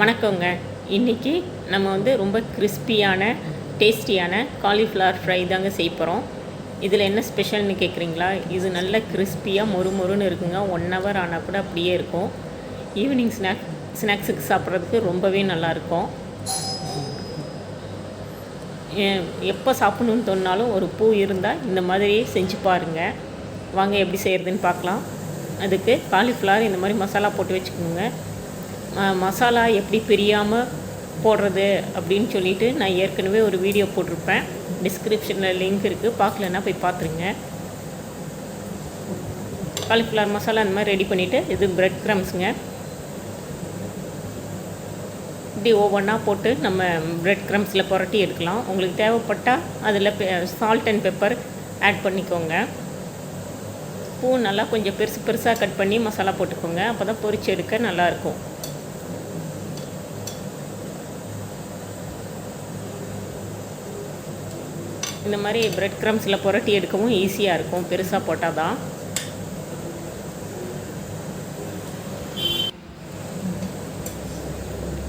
வணக்கங்க. இன்றைக்கி நம்ம ரொம்ப கிறிஸ்பியான டேஸ்டியான காலிஃப்ளவர் ஃப்ரை தாங்க செய்ய போகிறோம். இதில் என்ன ஸ்பெஷல்னு கேட்குறீங்களா? இது நல்ல கிறிஸ்பியாக மொறுன்னு இருக்குங்க. 1 ஹவர் ஆனால் கூட அப்படியே இருக்கும். ஈவினிங் ஸ்நாக்ஸுக்கு சாப்பிட்றதுக்கு ரொம்பவே நல்லாயிருக்கும். எப்போ சாப்பிட்ணுன்னு தோணினாலும் ஒரு பூ இருந்தால் இந்த மாதிரி செஞ்சு பாருங்கள். வாங்க எப்படி செய்கிறதுன்னு பார்க்கலாம். அதுக்கு காலிஃப்ளவர் இந்த மாதிரி மசாலா போட்டு வச்சுக்கோங்க. மசாலா எப்படி பிரியாமல் போடுறது அப்படின்னு சொல்லிவிட்டு நான் ஏற்கனவே ஒரு வீடியோ போட்டிருப்பேன். டிஸ்கிரிப்ஷனில் லிங்க் இருக்குது, பார்க்கலன்னா போய் பார்த்துருங்க. காலிஃப்ளவர் மசாலா அந்த மாதிரி ரெடி பண்ணிவிட்டு, இது பிரெட் க்ரம்ஸுங்க. இப்படி ஒவ்வொன்றா போட்டு நம்ம பிரெட் க்ரம்ஸில் புரட்டி எடுக்கலாம். உங்களுக்கு தேவைப்பட்டால் அதில் சால்ட் அண்ட் பெப்பர் ஆட் பண்ணிக்கோங்க. பூ நல்லா கொஞ்சம் பெருசாக கட் பண்ணி மசாலா போட்டுக்கோங்க. அப்போ தான் பொரிச்சு எடுக்க நல்லாயிருக்கும். இந்த மாதிரி பிரெட் க்ரம்ஸில் புரட்டி எடுக்கவும் ஈஸியாக இருக்கும், பெருசாக போட்டால் தான்.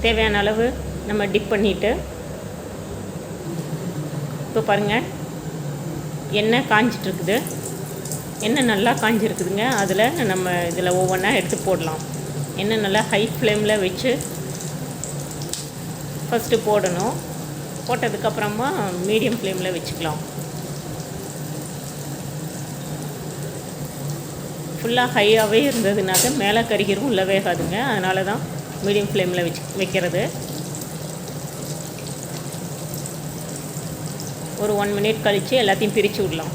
தேவையான அளவு நம்ம டிப் பண்ணிவிட்டு, இப்போ பாருங்கள் எண்ணெய் காஞ்சிட்ருக்குது. எண்ணெய் நல்லா காஞ்சிருக்குதுங்க. அதில் நம்ம இதில் ஒவ்வொன்றா எடுத்து போடலாம். எண்ணெய் நல்லா ஹை ஃப்ளேமில் வச்சு ஃபஸ்ட்டு போடணும். போட்டதுக்கப்புறமா மீடியம் ஃப்ளேமில் வச்சுக்கலாம். ஃபுல்லாக ஹையாகவே இருந்ததுனாக்க மேலே கறிகிறவும் உள்ளே வேகாதுங்க. அதனால தான் மீடியம் ஃப்ளேமில் வைக்கிறது. ஒரு 1 மினிட் கழித்து எல்லாத்தையும் பிரித்து விடலாம்.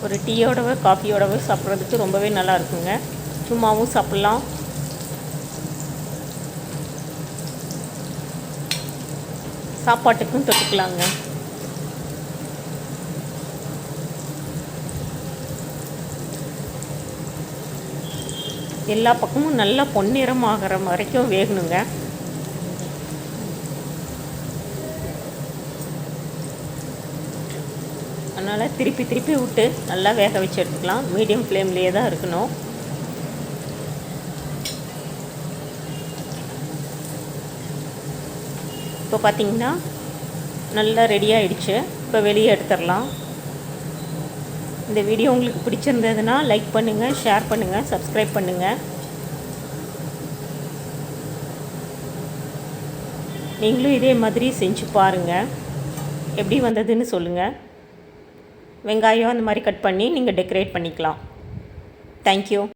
ஒரு டீயோடவோ காஃபியோடவோ சாப்பிட்றதுக்கு ரொம்பவே நல்லா இருக்குங்க. சும்மாவும் சாப்பிட்லாம். சாப்பாட்டுக்கும் தொட்டுக்கலாங்க. எல்லா பக்கமும் நல்லா பொன்னிறம் ஆகிற வரைக்கும் வேகணுங்க. அதனால் திருப்பி விட்டு நல்லா வேக வச்சு எடுத்துக்கலாம். மீடியம் ஃப்ளேம்லேயே தான் இருக்கணும். இப்போ பார்த்திங்கன்னா நல்லா ரெடி ஆகிடுச்சு. இப்போ வெளியே எடுத்துடலாம். இந்த வீடியோ உங்களுக்கு பிடிச்சிருந்ததுன்னா லைக் பண்ணுங்கள், ஷேர் பண்ணுங்கள், சப்ஸ்கிரைப் பண்ணுங்கள். நீங்களும் இதே மாதிரி செஞ்சு பாருங்கள். எப்படி வந்ததுன்னு சொல்லுங்கள். வெங்காயம் அந்த மாதிரி கட் பண்ணி நீங்கள் டெக்கரேட் பண்ணிக்கலாம். தேங்க்யூ.